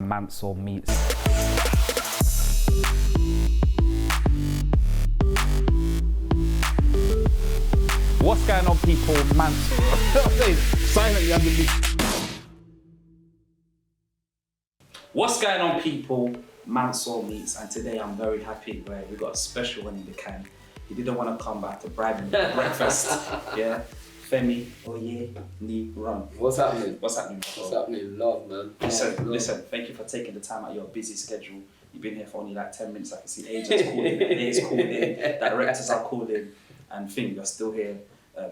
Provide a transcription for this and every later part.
Mansell meets. What's going on, people? Silently underneath. What's going on, people? Mansell meets, and today I'm very happy where we got a special one in the can. He didn't want to come back to bribe me for breakfast. Yeah, Femi, ni run. What's happening? What's happening? What's happening? Love, man. Listen. Thank you for taking the time out of your busy schedule. You've been here for only like 10 minutes. I can see agents calling, AA's calling, directors are calling, and Femi, you're still here.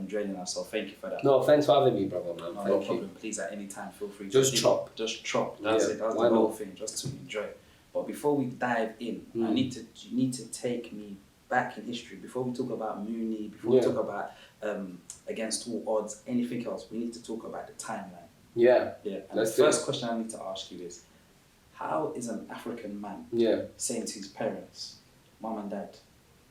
Joining us, so thank you for that. No, thanks for having me, brother, man. No, Thank no you. problem. Please, at any time, feel free. Just chop. Just chop. That's it. That's the whole thing. Just to enjoy. But before we dive in, you need to take me back in history. Before we talk about Mooney, before we talk about against all odds, anything else, we need to talk about the timeline. Yeah. Yeah. And the first question I need to ask you is, how is an African man saying to his parents, Mom and Dad,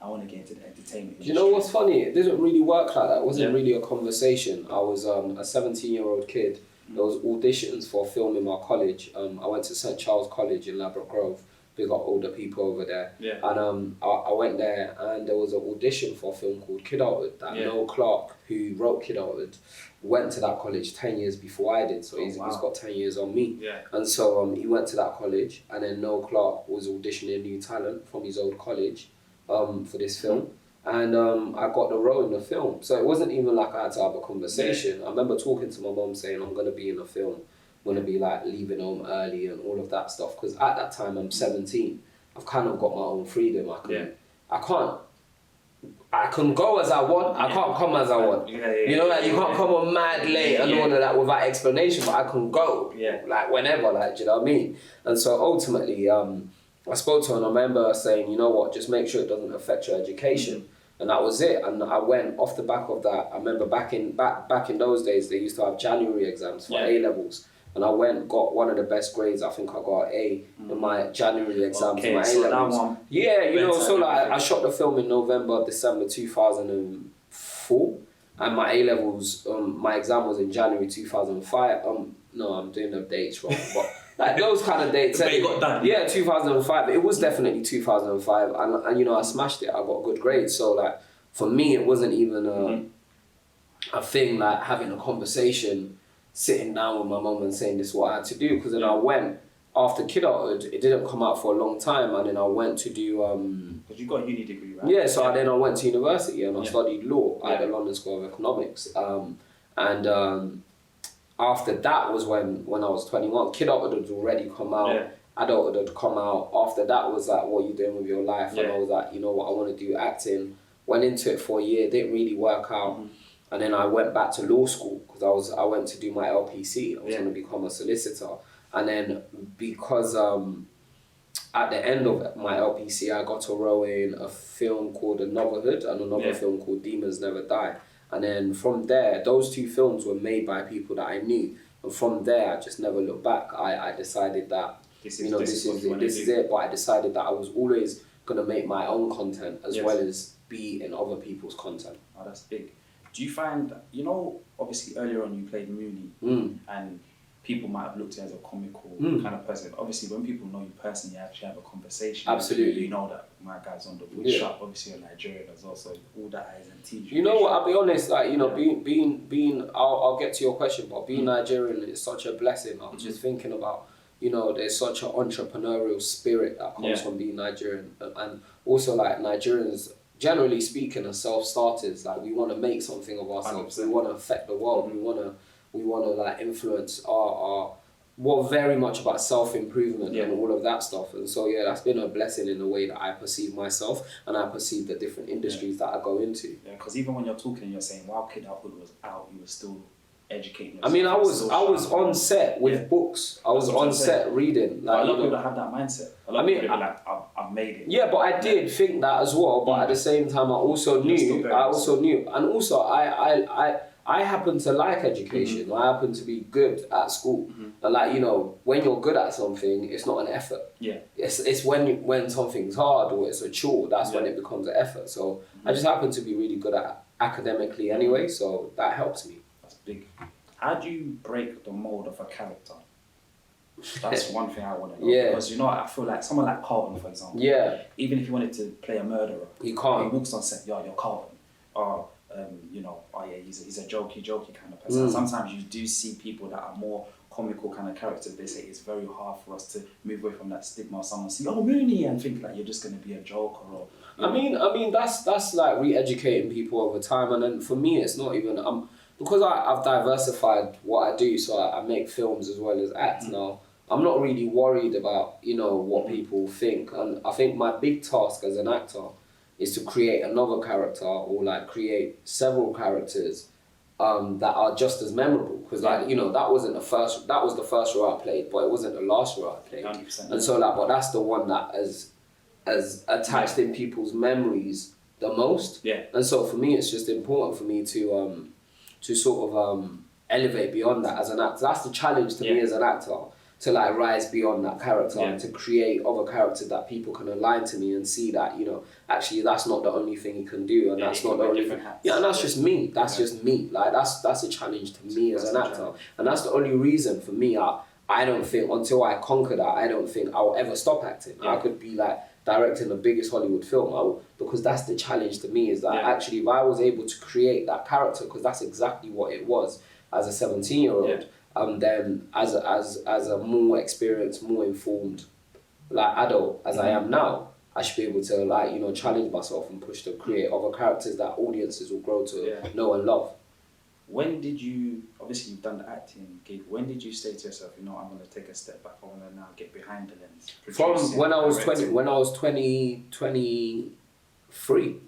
I want to get into the entertainment industry? Do you know what's funny? It didn't really work like that. It wasn't really a conversation. I was a 17-year-old kid. There was auditions for a film in my college. I went to St. Charles College in Ladbroke Grove. We got older people over there. Yeah. And I went there and there was an audition for a film called Kidulthood that Noel Clarke, who wrote Kidulthood, went to that college 10 years before I did. So he's got 10 years on me. Yeah. And so he went to that college, and then Noel Clarke was auditioning new talent from his old college for this film. And I got the role in the film. So it wasn't even like I had to have a conversation. I remember talking to my mum saying, I'm going to be in the film. I'm going to be like leaving home early and all of that stuff. Because at that time, I'm 17. I've kind of got my own freedom. I can go as I want. I can't come as I want. You know, like you can't come on mad late and all of that without explanation, but I can go like whenever, like, do you know what I mean? And so ultimately, I spoke to her and I remember saying, you know what, just make sure it doesn't affect your education. And that was it. And I went off the back of that. I remember back in those days, they used to have January exams for A-levels. And I went, got one of the best grades. I think I got an A in my January exams, my A-levels. So like I shot the film in November, December 2004. And my A-levels, my exam was in January 2005. No, I'm doing the dates wrong, but like those kind of dates. But you got done. Yeah, 2005. It was definitely 2005, and you know I smashed it. I got good grades. So like for me, it wasn't even a thing like having a conversation, sitting down with my mum and saying this is what I had to do. Because then I went after Kidulthood. It didn't come out for a long time, and then I went to do. Because you got a uni degree, right? Yeah, so then I went to university and I studied law at the London School of Economics. After that was when I was 21. Kidulthood had already come out. Adulthood had come out. After that was like, what are you doing with your life? And I was like, you know what, I want to do acting. Went into it for a year, didn't really work out. And then I went back to law school because I went to do my LPC. I was going to become a solicitor. And then because at the end of my LPC, I got a role in a film called Anotherhood and another film called Demons Never Die. And then from there, those two films were made by people that I knew. And from there, I just never looked back. I decided that, this is it. But I decided that I was always going to make my own content as well as be in other people's content. Oh, that's big. Do you find that, obviously earlier on you played Mooney and people might have looked at you as a comical kind of person. Obviously, when people know you personally, you actually have a conversation. Absolutely. You know that my guy's on the wood shop. Obviously, you're Nigerian as well, so all that eyes and teeth. You know what? I'll be honest. Like being. I'll get to your question, but being Nigerian is such a blessing. I was just thinking about. There's such an entrepreneurial spirit that comes from being Nigerian, and also like Nigerians. Generally speaking, are self-starters. Like we want to make something of ourselves. 100%. We want to affect the world. We want to like influence our very much about self-improvement and all of that stuff. And so that's been a blessing in the way that I perceive myself and I perceive the different industries that I go into. Yeah, because even when you're talking, you're saying while Kidulthood was out, you were still educating yourself. I mean, I was on set with books. I was on set reading. Like, a lot of people have that mindset. A lot of people are like, I've made it. Yeah, but I did think that as well. But at the same time, I also knew, and also I happen to like education. I happen to be good at school. And like, when you're good at something, it's not an effort. Yeah. It's when something's hard or it's a chore, that's when it becomes an effort. So I just happen to be really good at academically anyway, so that helps me. That's big. How do you break the mold of a character? That's one thing I want to know. Yeah. Because, you know, I feel like someone like Carlton, for example. Yeah. Even if he wanted to play a murderer. He can't. He walks on set, yo, you're Carlton. Or, you know, oh yeah, he's a jokey kind of person. Sometimes you do see people that are more comical kind of characters. They say it's very hard for us to move away from that stigma. Someone see, oh, Mooney, and think like you're just going to be a joker. Or, I mean, that's like re-educating people over time. And then for me, it's not even, because I've diversified what I do, so I make films as well as act now. I'm not really worried about, you know, what people think. And I think my big task as an actor is to create another character or like create several characters that are just as memorable. Because like, you know, that was the first role I played, but it wasn't the last role I played. 100%. And so like, but that's the one that as attached in people's memories the most. Yeah. And so for me, it's just important for me to sort of elevate beyond that as an actor. That's the challenge to me as an actor, to like rise beyond that character and to create other characters that people can align to me and see that, you know, actually that's not the only thing he can do, and that's not the only thing. Yeah, and that's just me. That's just me. Like that's a challenge to me as an actor, and that's the only reason for me. I don't think until I conquer that, I don't think I'll ever stop acting. I could be like directing the biggest Hollywood film, because that's the challenge to me, is that actually if I was able to create that character, because that's exactly what it was as a 17-year-old, then as a more experienced, more informed like adult as I am now, I should be able to like, you know, challenge myself and push to create other characters that audiences will grow to know and love. When did you, obviously you've done the acting gig, when did you say to yourself, you know, I'm going to take a step back, I want to now get behind the lens? From when I was 23,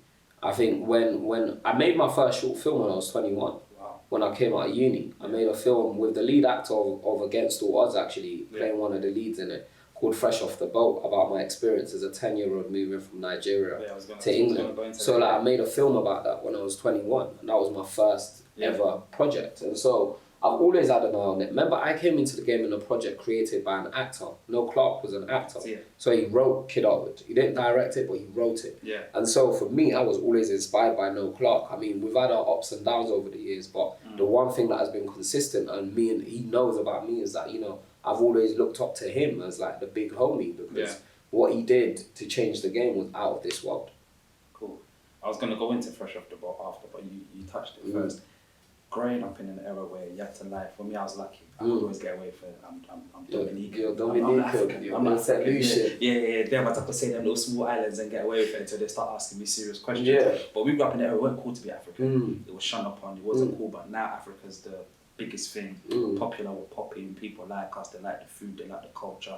I think when I made my first short film when I was 21. Wow. When I came out of uni, I made a film with the lead actor of Against All Odds, actually, playing one of the leads in it, called Fresh Off the Boat, about my experience as a 10-year-old moving from Nigeria to England. So like I made a film about that when I was 21, and that was my first ever project. And so I've always had an eye on it. Remember, I came into the game in a project created by an actor. Noel Clarke was an actor. Yeah. So he wrote Kid Outward. He didn't direct it, but he wrote it. Yeah. And so for me, I was always inspired by Noel Clarke. I mean, we've had our ups and downs over the years, but the one thing that has been consistent, and he knows about me, is that, you know, I've always looked up to him as like the big homie, because what he did to change the game was out of this world. Cool. I was going to go into Fresh Off the Boat after, but you touched it first. Growing up in an era where you had to lie, for me, I was lucky. I could always get away with it. I'm Dominican. You're Dominican. I'm not Lucian. Yeah. Then I have to say them little small islands and get away with it until they start asking me serious questions. Yeah. But we grew up in an era, we weren't cool to be African. It was shunned upon. It wasn't cool. But now Africa's the biggest thing. Popular with popping. People like us. They like the food. They like the culture.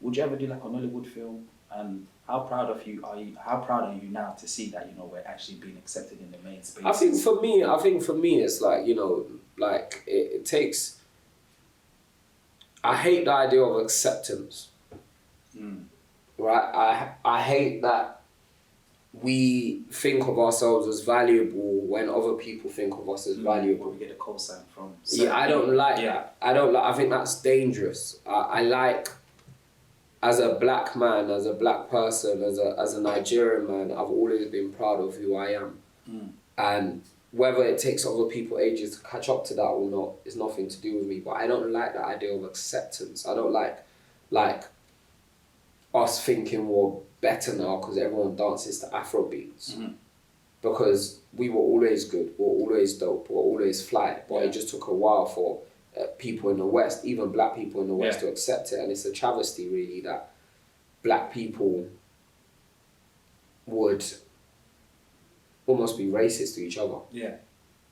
Would you ever do like a Nollywood film? And how proud are you now to see that, you know, we're actually being accepted in the main space? I think for me, it's like, you know, like it takes. I hate the idea of acceptance. Right? I hate that we think of ourselves as valuable when other people think of us as valuable. We get a cosign from. I don't like that. I think that's dangerous. I like. As a black man, as a black person, as a Nigerian man, I've always been proud of who I am. And whether it takes other people ages to catch up to that or not is nothing to do with me. But I don't like that idea of acceptance. I don't like us thinking we're better now because everyone dances to Afro beats. Because we were always good, we're always dope, we're always fly. But it just took a while for people in the West, even black people in the West, to accept it. And it's a travesty, really, that black people would almost be racist to each other. Yeah.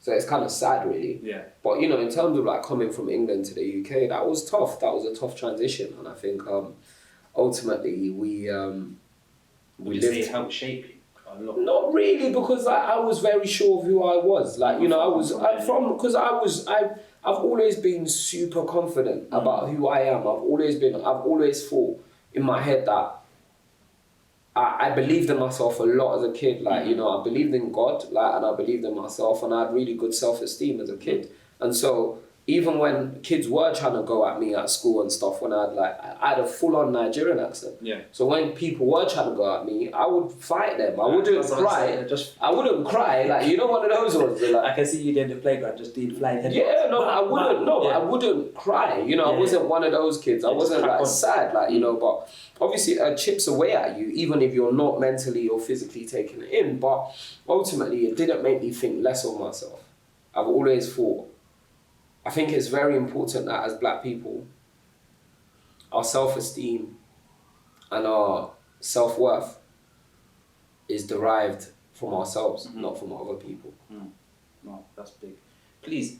So it's kind of sad, really. Yeah. But, you know, in terms of like coming from England to the UK, that was tough. That was a tough transition. And I think ultimately we lived... It helped shape you a lot? Not really, because I was very sure of who I was. Like, you know, I've always been super confident about who I am. I've always thought in my head that I believed in myself a lot as a kid. Like, you know, I believed in God, like, and I believed in myself, and I had really good self-esteem as a kid. And so even when kids were trying to go at me at school and stuff, when I had a full-on Nigerian accent. Yeah. So when people were trying to go at me, I would fight them. I wouldn't cry. I wouldn't cry. Like, you know, one of those ones. Like, I can see you there in the playground just doing flying head. Yeah, no, I wouldn't. No, I wouldn't cry. You know, I wasn't one of those kids. I wasn't like sad, like, you know. But obviously, it chips away at you, even if you're not mentally or physically taking it in. But ultimately, it didn't make me think less of myself. I've always thought. I think it's very important that as black people, our self-esteem and our self-worth is derived from ourselves, not from other people. No, that's big. Please,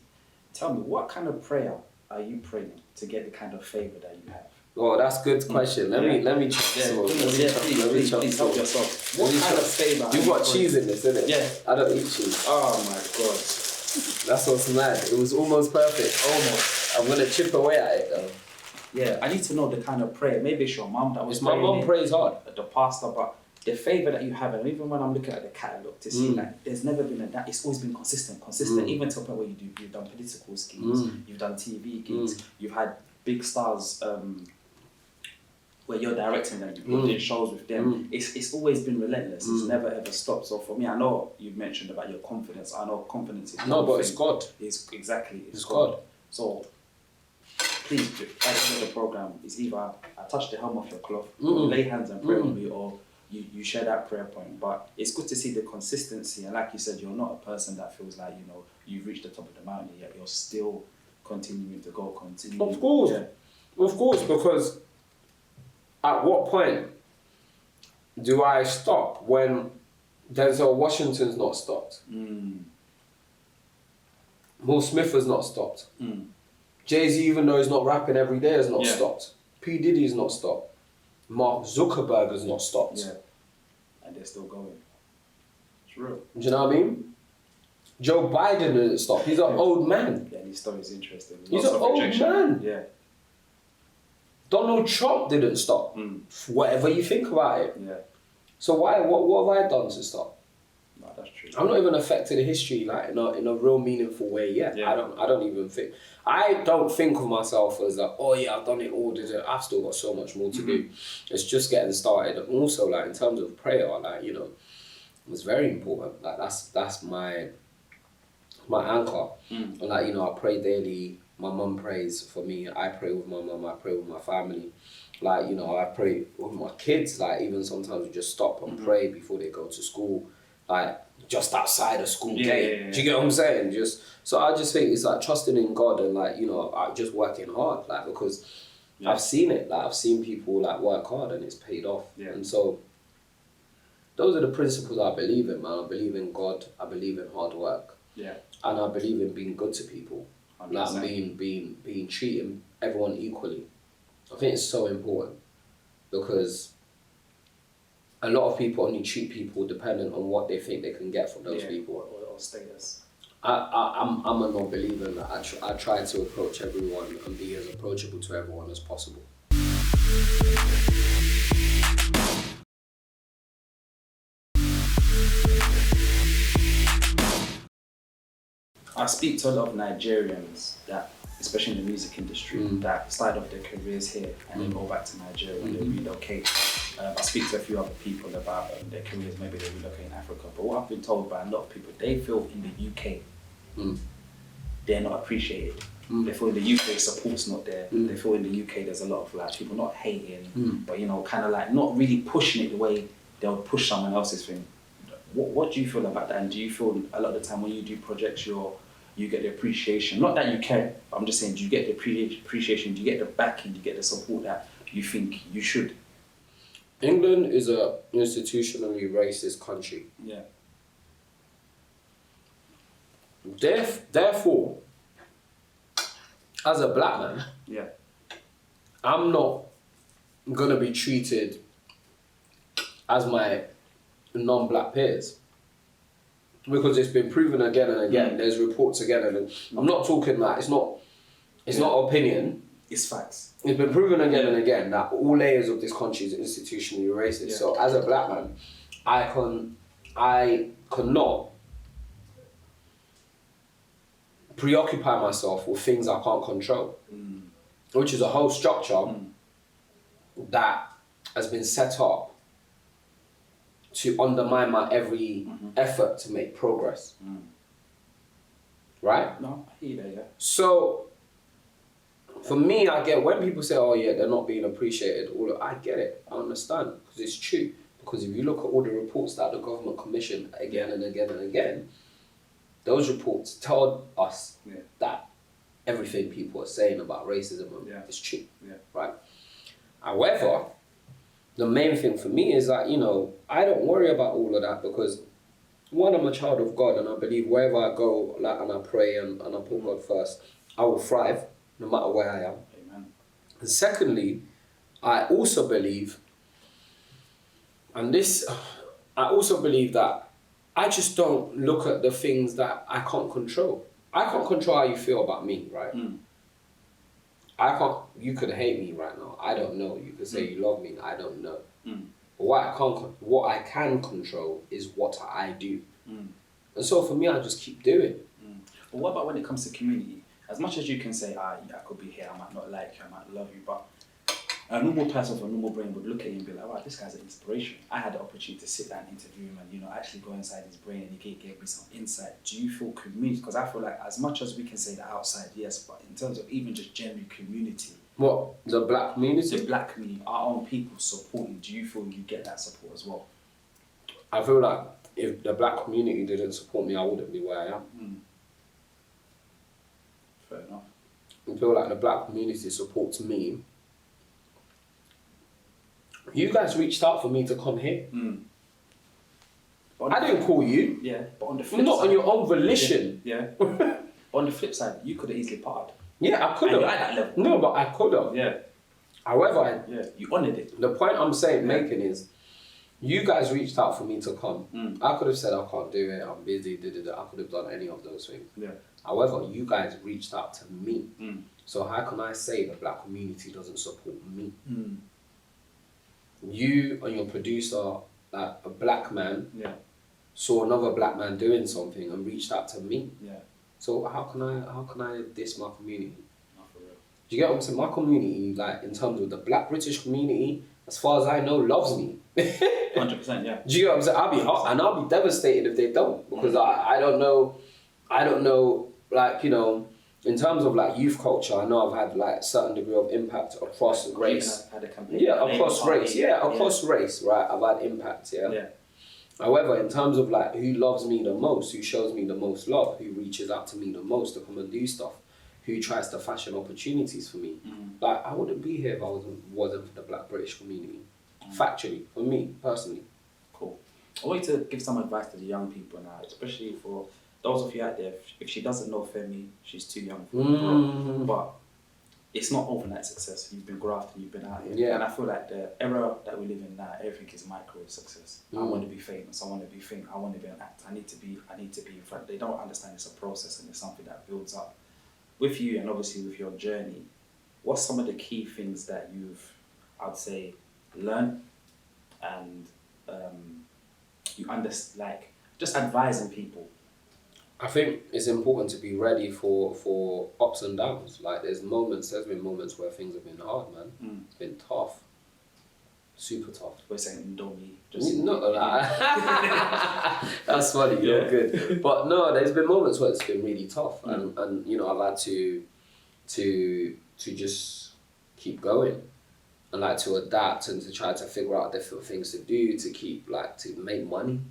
tell me, what kind of prayer are you praying to get the kind of favour that you have? Oh, that's a good question. Let me check Please help yourself. What kind of favour? You've got cheese in this, isn't it? Yeah. I don't eat cheese. Oh my God. That's what's mad. It was almost perfect. Almost. I'm gonna chip away at it though. Yeah, I need to know the kind of prayer. Maybe it's your mum that was My mum prays hard. The pastor, but the favour that you have, and even when I'm looking at the catalogue to see, like, there's never been that. It's always been consistent, even to a point where you've done political schemes, you've done TV gigs, you've had big stars where you're directing them, you've put in shows with them. It's always been relentless. It's never ever stopped. So for me, I know you've mentioned about your confidence. I know confidence is no, but it's God. It's exactly it's God. So please, at the end of the program, it's either I touch the hem of your cloth, or lay hands and pray with me, or you share that prayer point. But it's good to see the consistency, and like you said, you're not a person that feels like, you know, you've reached the top of the mountain, yet you're still continuing to go, Of course, of course, because at what point do I stop when Denzel Washington's not stopped? Will Smith has not stopped. Jay-Z, even though he's not rapping every day, has not stopped. P. Diddy's not stopped. Mark Zuckerberg has not stopped. Yeah. And they're still going. It's real. Do you know what I mean? Joe Biden didn't stop. He's an old man. Yeah, and his story is interesting. He's an old man. Yeah. Donald Trump didn't stop. Whatever you think about it. Yeah. So why? What have I done to stop? No, that's true. I'm not even affected history like in a real meaningful way yet. Yeah. I don't even think. I don't think of myself as like, oh yeah, I've done it all. I've still got so much more to do. It's just getting started. And also, like, in terms of prayer, like, you know, it's very important. Like, that's my anchor. And like, you know, I pray daily. My mum prays for me. I pray with my mum. I pray with my family. Like, you know, I pray with my kids. Like, even sometimes we just stop and pray before they go to school. Like, just outside a school gate. Yeah. Do you get what I'm saying? So I just think it's like trusting in God and, like, you know, just working hard. Like, because I've seen it. Like, I've seen people like work hard and it's paid off. Yeah. And so those are the principles I believe in, man. I believe in God. I believe in hard work. Yeah. And I believe in being good to people. 100%. Like being treating everyone equally. I think it's so important because a lot of people only treat people dependent on what they think they can get from those people. Or status. I'm a non-believer in that. I try to approach everyone and be as approachable to everyone as possible. I speak to a lot of Nigerians that, especially in the music industry, that started off their careers here and then go back to Nigeria when they relocate. I speak to a few other people about their careers, maybe they relocate in Africa. But what I've been told by a lot of people, they feel in the UK, they're not appreciated. They feel in the UK support's not there. They feel in the UK there's a lot of like people not hating, but, you know, kind of like not really pushing it the way they'll push someone else's thing. What do you feel about that? And do you feel a lot of the time when you do projects, you get the appreciation? Not that you care, but I'm just saying, do you get the appreciation? Do you get the backing? Do you get the support that you think you should? England is a institutionally racist country. Yeah. Therefore, as a black man, I'm not gonna be treated as my non-black peers. Because it's been proven again and again. There's reports again and I'm not talking like it's not opinion. It's facts. It's been proven again and again that all layers of this country is institutionally racist. Yeah. So as a black man, I cannot preoccupy myself with things I can't control, which is a whole structure that has been set up to undermine my every effort to make progress. Right? No, I hear that, yeah. So, for me, I get when people say, oh yeah, they're not being appreciated, I get it, I understand, because it's true. Because if you look at all the reports that the government commissioned again and again and again, those reports tell us that everything people are saying about racism is true, right? However, the main thing for me is that, you know, I don't worry about all of that because, one, I'm a child of God and I believe wherever I go and I pray and I put God first, I will thrive no matter where I am. Amen. And secondly, I also believe, I also believe that I just don't look at the things that I can't control. I can't control how you feel about me, right? You could hate me right now. I don't know. You could say you love me. I don't know. But what I can control is what I do. And so for me, I just keep doing. But what about when it comes to community? As much as you can say, I could be here, I might not like you, I might love you, but a normal person with a normal brain would look at you and be like, wow, this guy's an inspiration. I had the opportunity to sit down and interview him and, you know, actually go inside his brain and he gave me some insight. Do you feel community? Because I feel like as much as we can say the outside, yes, but in terms of even just general community. What? The black community? The black community, our own people supporting. Do you feel you get that support as well? I feel like if the black community didn't support me, I wouldn't be where I am. Fair enough. I feel like the black community supports me. You guys reached out for me to come here. I didn't call you. Yeah, but on the flip not side, on your own volition. Yeah. On the flip side, you could have easily parted. Yeah, I could have. You're at that level. No, but I could have. Yeah. However, you honoured it. the point I'm making is, you guys reached out for me to come. I could have said I can't do it. I'm busy. I could have done any of those things. Yeah. However, you guys reached out to me. So how can I say the black community doesn't support me? You and your producer, like a black man, saw another black man doing something and reached out to me. Yeah. So how can I diss my community? Not for real. Do you get what I'm saying? My community, like in terms of the black British community, as far as I know, loves me. 100%, yeah. Do you get what I'm saying? I'll be hot and I'll be devastated if they don't, because I don't know, like, you know, in terms of like youth culture, I know I've had like a certain degree of impact across race. Had a campaign. Yeah, across race. Yeah, across race, right? I've had impact, yeah. However, in terms of like who loves me the most, who shows me the most love, who reaches out to me the most to come and do stuff, who tries to fashion opportunities for me, like I wouldn't be here if I wasn't for the black British community. Factually, for me, personally. Cool. I want you to give some advice to the young people now, especially for those of you out there, if she doesn't know Femi, she's too young for her, but it's not overnight success. You've been grafting, you've been out here. Yeah. And I feel like the era that we live in now, everything is micro success. I want to be famous, I want to be famous, I want to be an actor, I need to be in front. They don't understand it's a process and it's something that builds up. With you and obviously with your journey, what's some of the key things that you've, I'd say, learned and you understand, like, just advising people? I think it's important to be ready for ups and downs. Like there's been moments where things have been hard, man. It's been tough. Super tough. We're saying Indomie. Just not like that's funny, you're good. But no, there's been moments where it's been really tough and you know, I've had to just keep going and like to adapt and to try to figure out different things to do to keep like to make money,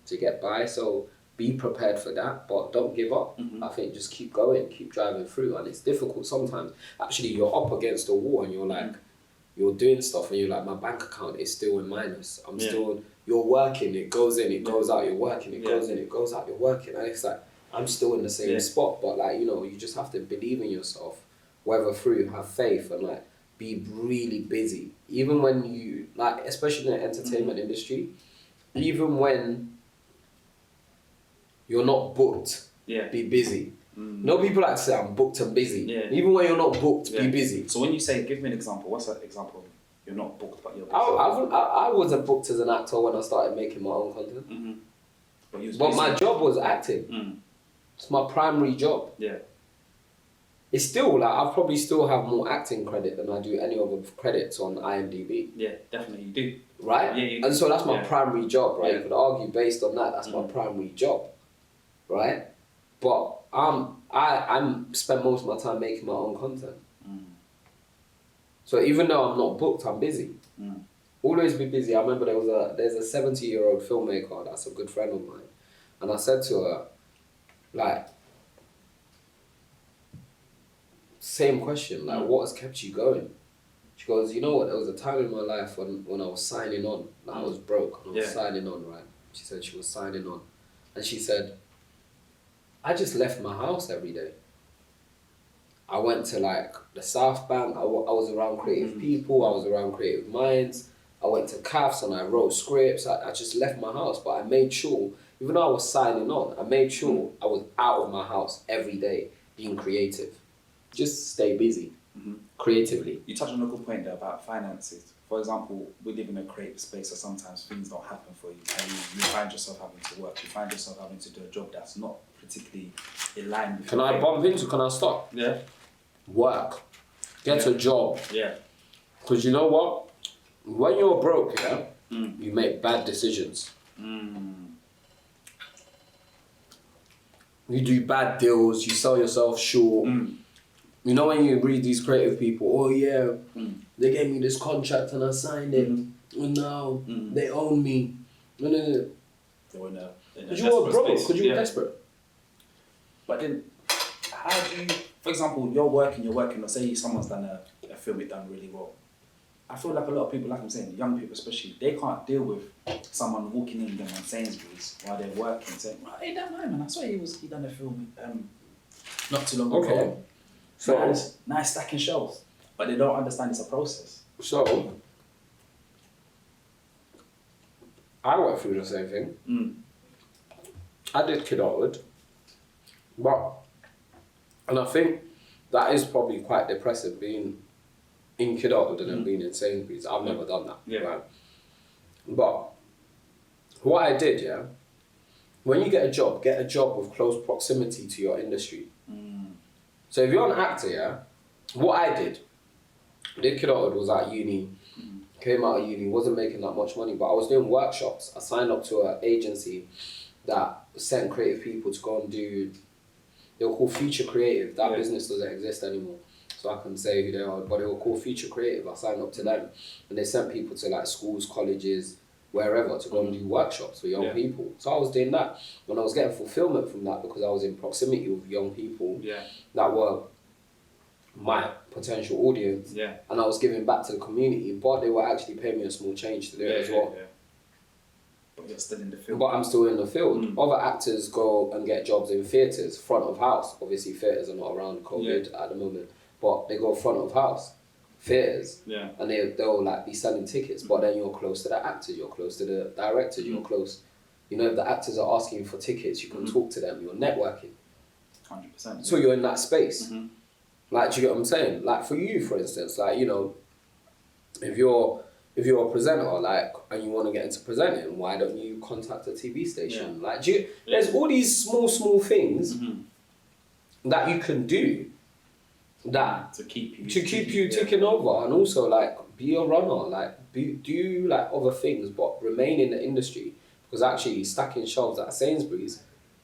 to get by. So be prepared for that, but don't give up. I think just keep going, keep driving through, and it's difficult sometimes. Actually, you're up against a wall and you're like, you're doing stuff and you're like, my bank account is still in minus. I'm still, you're working, it goes in, it goes out, you're working, it goes in, it goes out, you're working. And it's like, I'm still in the same spot, but like, you know, you just have to believe in yourself, weather through, have faith, and like, be really busy. Even when you, like, especially in the entertainment industry, even when you're not booked, be busy. No, people like to say I'm booked and busy. Even when you're not booked, be busy. So when you say, give me an example, what's an example of you're not booked but you're busy? I wasn't booked as an actor when I started making my own content. But my job was acting. It's my primary job. Yeah. It's still like I probably still have more acting credit than I do any other credits on IMDb. Yeah, definitely you do. Right? Yeah, you do. And so that's my primary job, right? Yeah. You could argue based on that, that's my primary job. Right? But I spend most of my time making my own content. So even though I'm not booked, I'm busy. Always be busy. I remember there's a 70-year-old filmmaker that's a good friend of mine. And I said to her, like, same question, like, what has kept you going? She goes, you know what, there was a time in my life when I was signing on, like, I was broke, and I was signing on, right? She said she was signing on. And she said, I just left my house every day. I went to, like, the South Bank, I was around creative people, I was around creative minds, I went to CAFs and I wrote scripts, I just left my house, but I made sure, even though I was signing on, I made sure I was out of my house every day being creative. Just stay busy, creatively. You touched on a good point there about finances. For example, we live in a creative space, so sometimes things don't happen for you, and you find yourself having to work. You find yourself having to do a job that's not particularly in line with. Can I bump into? Can I stop? Yeah. Work. Get a job. Yeah. Because you know what? When you're broke, you make bad decisions. You do bad deals. You sell yourself short. You know when you read these creative people, oh yeah, they gave me this contract and I signed it, and now they own me. No. They were in a Because you were broke, because you were desperate. But then, how do you, for example, you're working, or say someone's done a film it done really well. I feel like a lot of people, like I'm saying, young people especially, they can't deal with someone walking in them on Sainsbury's while they're working, saying, hey, that man, I saw he done a film not too long ago. Okay. So nice stacking shelves, but they don't understand it's a process. So I went through the same thing. I did kidulthood, and I think that is probably quite depressing being in kidulthood and then being in Sainsbury's. I've never done that, right? But what I did, when you get a job with close proximity to your industry. So if you're an actor, what I did kidulthood, was at uni, came out of uni, wasn't making that much money, but I was doing workshops. I signed up to an agency that sent creative people to go and do, they were called Future Creative. That business doesn't exist anymore, so I can say who they are, but they were called Future Creative. I signed up to them, and they sent people to like schools, colleges, wherever, to go and do workshops for young people. So I was doing that, and I was getting fulfillment from that because I was in proximity with young people that were my potential audience, and I was giving back to the community, but they were actually paying me a small change to do it as well. But you're still in the field. But I'm still in the field. Other actors go and get jobs in theatres, front of house. Obviously theatres are not around COVID at the moment, but they go front of house, theatres, and they'll like be selling tickets, but then you're close to the actors, you're close to the directors, you're close, you know, if the actors are asking you for tickets, you can talk to them, you're networking. 100%. So you're in that space. Like, do you get what I'm saying? Like for you, for instance, like, you know, if you're a presenter, like, and you want to get into presenting, why don't you contact a TV station? Like, there's all these small things that you can do that to keep you ticking over, and also like be a runner, like do like other things, but remain in the industry, because actually stacking shelves at Sainsbury's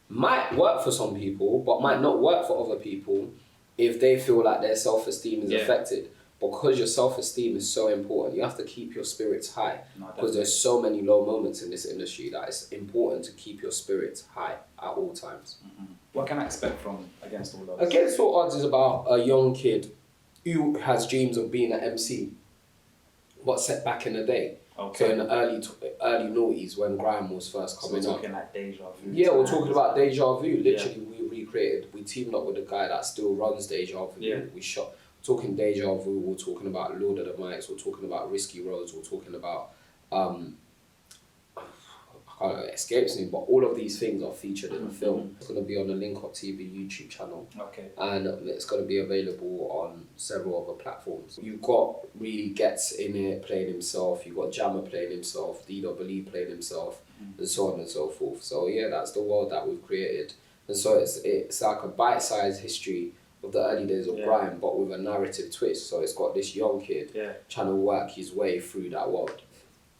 might work for some people, but might not work for other people if they feel like their self-esteem is affected. Because your self-esteem is so important, you have to keep your spirits high, because there's so many low moments in this industry that it's important to keep your spirits high at all times. What can I expect from Against All Odds? Against All Odds is about a young kid who has dreams of being an MC, but set back in the day. So in the early noughties, when grime was first coming up. So we're talking like Deja Vu. Yeah, we're talking about Deja Vu. Literally, we teamed up with the guy that still runs Deja Vu. We shot. Talking Deja Vu, we're talking about Lord of the Mics, we're talking about Risky Roads, we're talking about it escapes me, but all of these things are featured in the film. It's going to be on the Link Up TV YouTube channel, and it's going to be available on several other platforms. You've got really Gets in it playing himself, you've got Jammer playing himself, DWE playing himself, and so on and so forth. So yeah, that's the world that we've created, And so it's like a bite-sized history of the early days of grime, but with a narrative twist. So it's got this young kid trying to work his way through that world.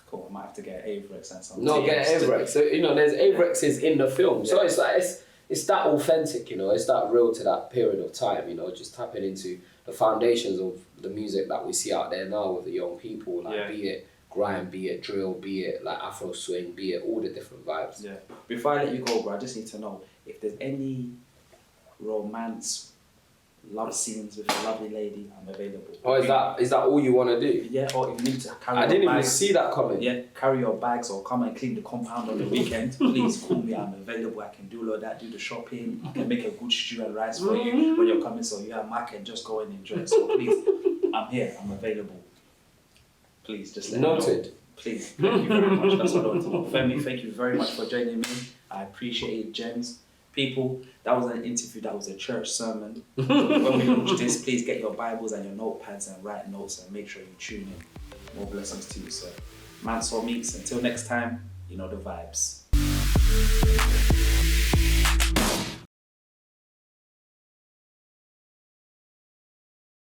Cool, I might have to get Avrex and some. No, get Avrex. So, you know, there's Avrexes in the film. So it's like, it's that authentic, you know, it's that real to that period of time, you know, just tapping into the foundations of the music that we see out there now with the young people, like be it grime, be it drill, be it like Afro swing, be it all the different vibes. Yeah. Before I let you go, bro, I just need to know if there's any romance, love scenes with a lovely lady, I'm available. Oh, is that all you want to do? Yeah, or if you need to carry I didn't your even bags, see that coming. Yeah, carry your bags or come and clean the compound on the weekend, please call me, I'm available. I can do all of that, do the shopping, I can make a good stew and rice for you when you're coming, so you and Mark can just go and enjoy it. So please, I'm here, I'm available. Please, just let me know. Noted. Please, thank you very much. That's what I want to know. Femi, thank you very much for joining me. I appreciate it, gems. People, that was an interview, that was a church sermon. When we launch this, please get your Bibles and your notepads and write notes and make sure you tune in. More blessings to you, sir. Mansour Meets, until next time, you know the vibes.